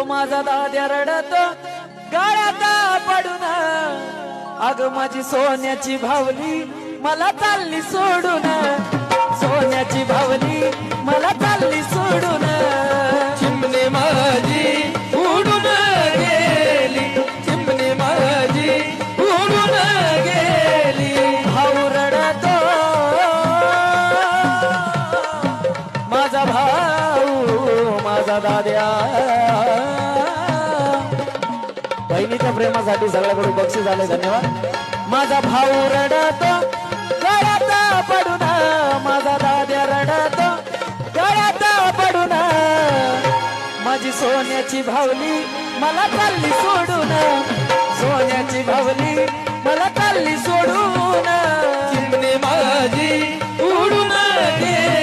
माझा दाद्या रडतो गाळ्यात पडून अग माझी सोन्याची भावली मला चालली सोडून सोन्याची भावली मला चालली सोडून चिमणे माझी उडून गेली चिमणे माझी उडून गेली भाऊ रडतो माझा भाऊ माझा दाद्या बहिणीच्या प्रेमासाठी सगळ्याकडून बक्षीस झाले धन्यवाद माझा भाऊ रडतो गळ्यात पडून माझा दाद्या रडतो गळ्यात पडून माझी सोन्याची भावली मला चालली सोडून सोन्याची भावली मला चालली सोडून चिमणे माझी उडून गेली